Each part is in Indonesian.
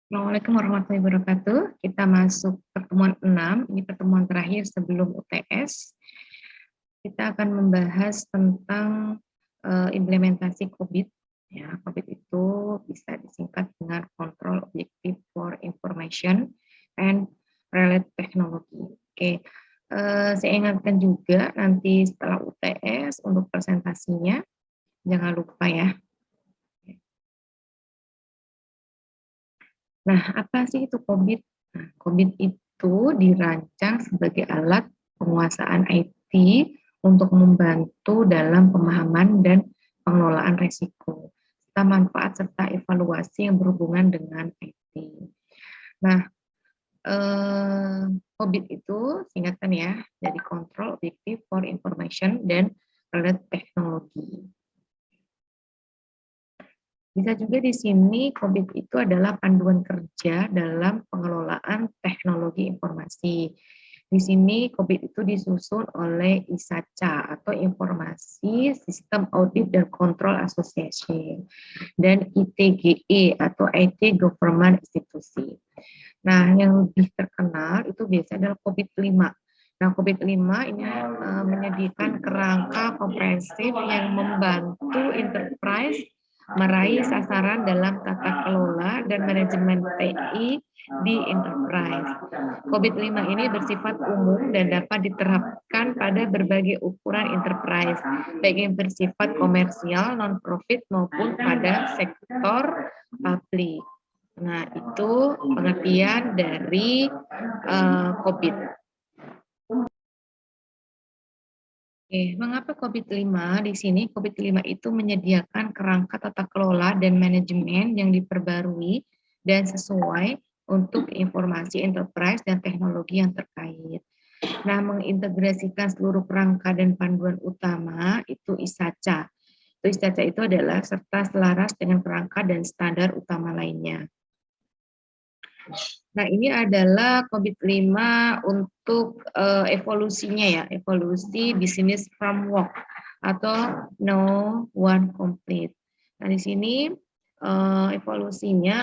Assalamualaikum warahmatullahi wabarakatuh. Kita masuk pertemuan 6, ini pertemuan terakhir sebelum UTS. Kita akan membahas tentang implementasi COVID. Ya, COVID itu bisa disingkat dengan Control Objective for Information and Related Technology. Oke, saya ingatkan juga nanti setelah UTS untuk presentasinya, jangan lupa ya. Nah, apa sih itu COVID? Nah, COVID itu dirancang sebagai alat penguasaan IT untuk membantu dalam pemahaman dan pengelolaan risiko, serta manfaat serta evaluasi yang berhubungan dengan IT. Nah, COVID itu singkatan ya, jadi Control Objective for Information dan Related Technology. Bisa juga di sini COVID itu adalah panduan kerja dalam pengelolaan teknologi informasi. Di sini COVID itu disusun oleh ISACA atau Informasi Sistem Audit dan Control Association dan ITGE atau IT Government Institusi. Nah, yang lebih terkenal itu biasanya adalah COVID-5. Nah, COVID-5 ini menyediakan kerangka komprehensif yang membantu enterprise meraih sasaran dalam tata kelola dan manajemen TI di enterprise. COVID-5 ini bersifat umum dan dapat diterapkan pada berbagai ukuran enterprise, baik yang bersifat komersial, non-profit, maupun pada sektor publik. Nah, itu pengertian dari COVID. Oke, mengapa COVID-5? Di sini COVID-5 itu menyediakan kerangka tata kelola dan manajemen yang diperbarui dan sesuai untuk informasi enterprise dan teknologi yang terkait. Nah, mengintegrasikan seluruh kerangka dan panduan utama itu ISACA. ISACA itu adalah serta selaras dengan kerangka dan standar utama lainnya. Nah, ini adalah COVID-5 untuk evolusinya ya, evolusi business framework atau No One Complete. Nah, di sini evolusinya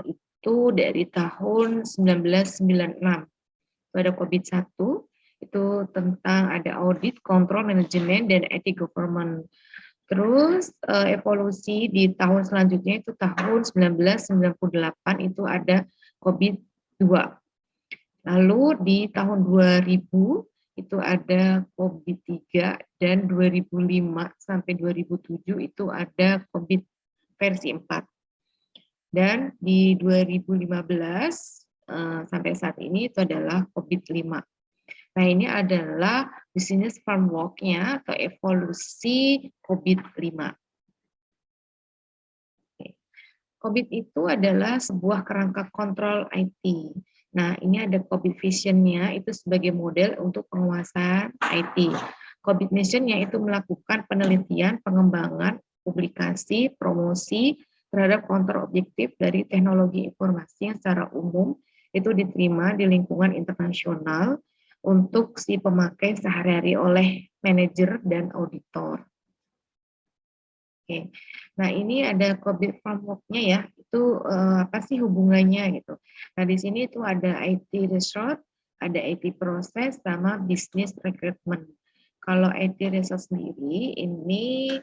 itu dari tahun 1996. Itu ada COVID-1, itu tentang ada audit, kontrol, manajemen, dan IT government. Terus evolusi di tahun selanjutnya itu tahun 1998 itu ada COVID-2. Lalu di tahun 2000 itu ada COVID-3 dan 2005 sampai 2007 itu ada COVID versi 4. Dan di 2015 sampai saat ini itu adalah COVID-5. Nah, ini adalah business framework-nya atau evolusi COVID-5. COVID itu adalah sebuah kerangka kontrol IT. Nah, ini ada COVID Vision-nya itu sebagai model untuk penguasaan IT. COVID Mission-nya itu melakukan penelitian, pengembangan, publikasi, promosi terhadap kontrol objektif dari teknologi informasi yang secara umum itu diterima di lingkungan internasional untuk si pemakai sehari-hari oleh manajer dan auditor. Oke, nah ini ada COVID framework-nya ya, itu apa sih hubungannya gitu. Nah di sini itu ada IT research, ada IT proses, sama business recruitment. Kalau IT research sendiri ini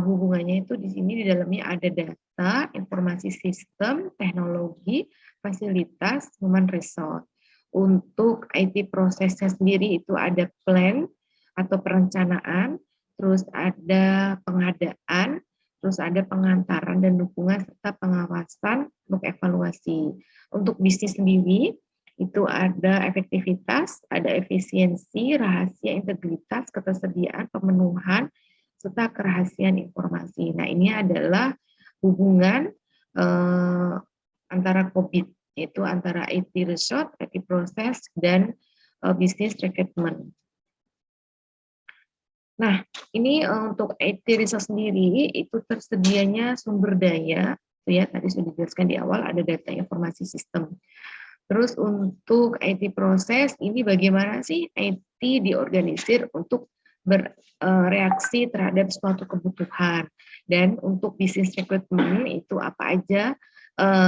hubungannya itu di sini di dalamnya ada data, informasi sistem, teknologi, fasilitas, human resource. Untuk IT prosesnya sendiri itu ada plan atau perencanaan, terus ada pengadaan, terus ada pengantaran dan dukungan serta pengawasan untuk evaluasi. Untuk bisnis sendiri itu ada efektivitas, ada efisiensi, rahasia, integritas, ketersediaan, pemenuhan, serta kerahasiaan informasi. Nah, ini adalah hubungan antara COVID, yaitu antara IT research, IT proses, dan business recruitment. Nah, ini untuk IT research sendiri, itu tersedianya sumber daya Itu ya, tadi sudah dijelaskan di awal, ada data informasi sistem. Terus untuk IT proses, ini bagaimana sih IT diorganisir untuk bereaksi terhadap suatu kebutuhan. Dan untuk business recruitment itu apa aja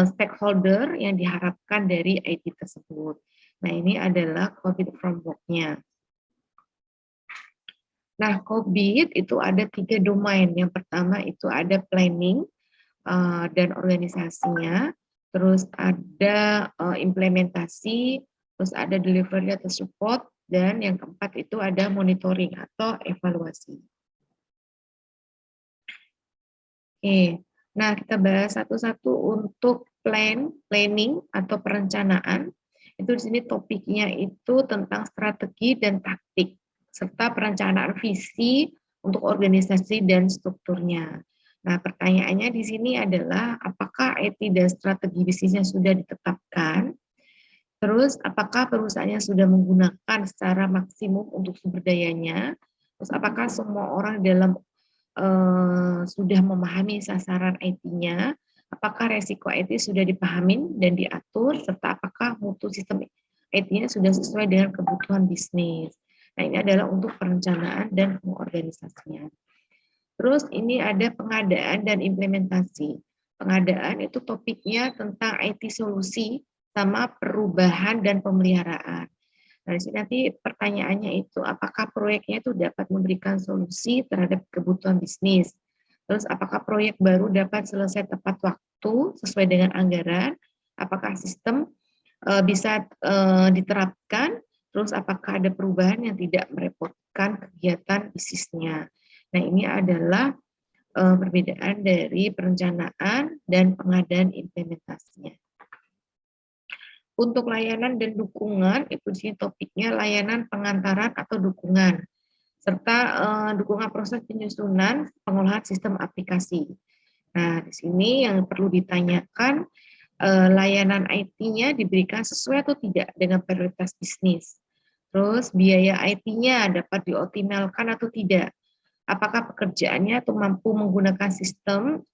stakeholder yang diharapkan dari IT tersebut. Nah, ini adalah COVID framework-nya. Nah, COVID itu ada 3 domain. Yang pertama itu ada planning dan organisasinya, terus ada implementasi, terus ada delivery atau support, dan yang keempat itu ada monitoring atau evaluasi. Oke, nah kita bahas satu-satu untuk planning atau perencanaan. Itu di sini topiknya itu tentang strategi dan taktik, serta perencanaan visi untuk organisasi dan strukturnya. Nah, pertanyaannya di sini adalah apakah IT dan strategi bisnisnya sudah ditetapkan? Terus apakah perusahaannya sudah menggunakan secara maksimum untuk sumber dayanya? Terus apakah semua orang dalam sudah memahami sasaran IT-nya? Apakah resiko IT sudah dipahamin dan diatur? Serta apakah mutu sistem IT-nya sudah sesuai dengan kebutuhan bisnis? Nah, ini adalah untuk perencanaan dan pengorganisasian. Terus ini ada pengadaan dan implementasi. Pengadaan itu topiknya tentang IT solusi sama perubahan dan pemeliharaan. Nah, di sini nanti pertanyaannya itu apakah proyeknya itu dapat memberikan solusi terhadap kebutuhan bisnis. Terus apakah proyek baru dapat selesai tepat waktu sesuai dengan anggaran? Apakah sistem bisa diterapkan? Terus apakah ada perubahan yang tidak merepotkan kegiatan bisnisnya? Nah, ini adalah perbedaan dari perencanaan dan pengadaan implementasinya. Untuk layanan dan dukungan, itu di sini topiknya layanan pengantaran atau dukungan, serta dukungan proses penyusunan pengolahan sistem aplikasi. Nah, di sini yang perlu ditanyakan, layanan IT-nya diberikan sesuai atau tidak dengan prioritas bisnis. Terus biaya IT-nya dapat dioptimalkan atau tidak. Apakah pekerjaannya atau mampu menggunakan sistem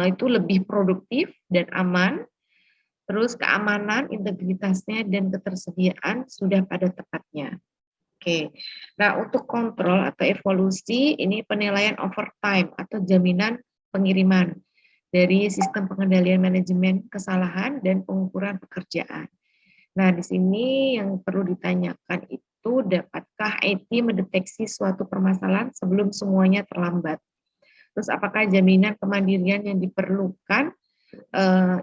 itu lebih produktif dan aman. Terus keamanan, integritasnya, dan ketersediaan sudah pada tempatnya. Oke, nah untuk kontrol atau evolusi, ini penilaian overtime atau jaminan pengiriman dari sistem pengendalian manajemen kesalahan dan pengukuran pekerjaan. Nah, di sini yang perlu ditanyakan itu, dapatkah IT mendeteksi suatu permasalahan sebelum semuanya terlambat? Terus apakah jaminan kemandirian yang diperlukan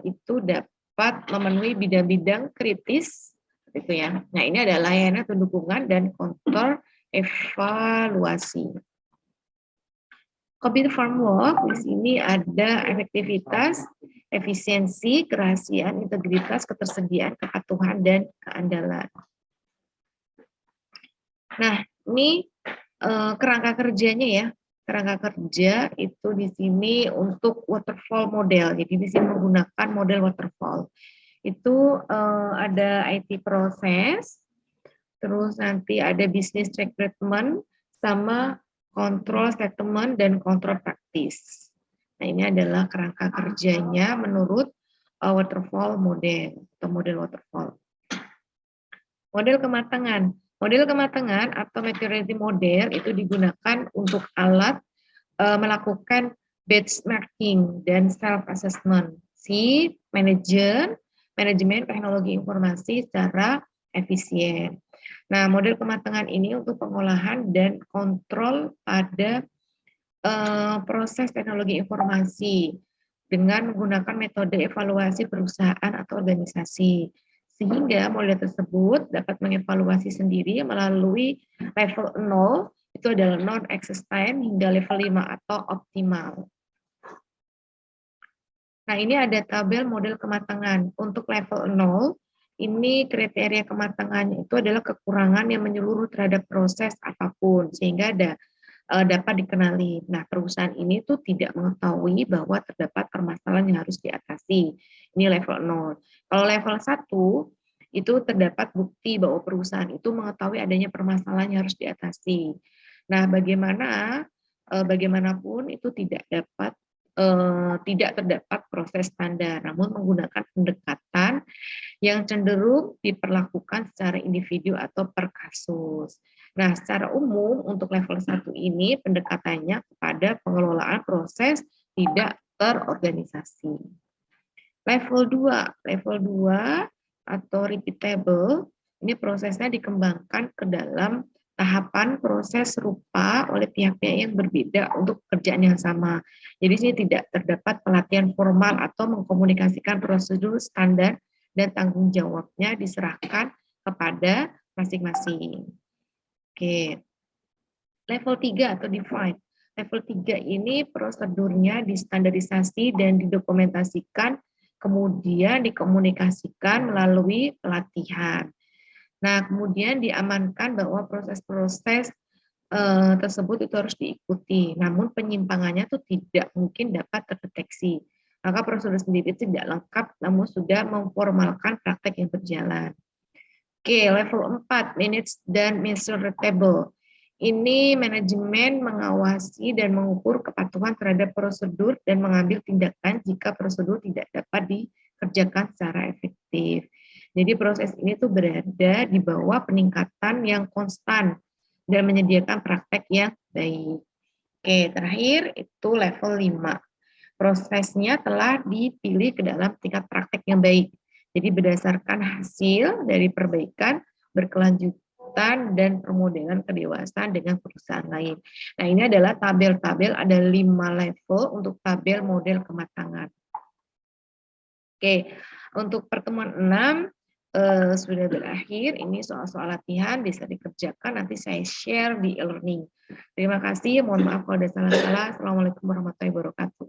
itu dapat memenuhi bidang-bidang kritis gitu ya. Nah, ini adalah layanan atau dukungan dan kontrol evaluasi. COVID framework di sini ada efektivitas, efisiensi, kerahasiaan, integritas, ketersediaan, kepatuhan, dan keandalan. Nah, ini kerangka kerjanya ya. Kerangka kerja itu di sini untuk waterfall model. Jadi di sini menggunakan model waterfall. Itu ada IT proses, terus nanti ada business recruitment, sama kontrol settlement dan kontrol praktis. Nah, ini adalah kerangka kerjanya menurut waterfall model atau model waterfall. Model kematangan. Model kematangan atau maturity model itu digunakan untuk alat melakukan benchmarking dan self assessment si manajemen teknologi informasi secara efisien. Nah, model kematangan ini untuk pengolahan dan kontrol pada proses teknologi informasi dengan menggunakan metode evaluasi perusahaan atau organisasi. Sehingga model tersebut dapat mengevaluasi sendiri melalui level 0, itu adalah non-existent, hingga level 5 atau optimal. Nah, ini ada tabel model kematangan. Untuk level 0, ini kriteria kematangannya itu adalah kekurangan yang menyeluruh terhadap proses apapun, sehingga dapat dikenali. Nah, perusahaan ini tuh tidak mengetahui bahwa terdapat permasalahan yang harus diatasi. Ini level 0. Kalau level 1, itu terdapat bukti bahwa perusahaan itu mengetahui adanya permasalahan yang harus diatasi. Nah, bagaimanapun itu tidak dapat tidak terdapat proses standar, namun menggunakan pendekatan yang cenderung diperlakukan secara individu atau per kasus. Nah, secara umum untuk level 1 ini pendekatannya kepada pengelolaan proses tidak terorganisasi. Level 2 atau repeatable, ini prosesnya dikembangkan ke dalam tahapan proses serupa oleh pihak-pihak yang berbeda untuk pekerjaan yang sama. Jadi sini tidak terdapat pelatihan formal atau mengkomunikasikan prosedur standar dan tanggung jawabnya diserahkan kepada masing-masing. Oke. Level 3 atau define. Level 3 ini prosedurnya distandarisasi dan didokumentasikan, kemudian dikomunikasikan melalui pelatihan. Nah, kemudian diamankan bahwa proses-proses tersebut itu harus diikuti, namun penyimpangannya itu tidak mungkin dapat terdeteksi. Maka prosedur sendiri tidak lengkap, namun sudah memformalkan praktek yang berjalan. Oke, level 4, manage dan measureable. Ini manajemen mengawasi dan mengukur kepatuhan terhadap prosedur dan mengambil tindakan jika prosedur tidak dapat dikerjakan secara efektif. Jadi proses ini tuh berada di bawah peningkatan yang konstan dan menyediakan praktek yang baik. Oke, terakhir itu level 5. Prosesnya telah dipilih ke dalam tingkat praktek yang baik. Jadi berdasarkan hasil dari perbaikan, berkelanjutan, dan permodelan kedewasaan dengan perusahaan lain. Nah, ini adalah tabel-tabel, ada 5 level untuk tabel model kematangan. Oke, untuk pertemuan 6 sudah berakhir. Ini soal-soal latihan bisa dikerjakan, nanti saya share di e-learning. Terima kasih, mohon maaf kalau ada salah-salah. Assalamualaikum warahmatullahi wabarakatuh.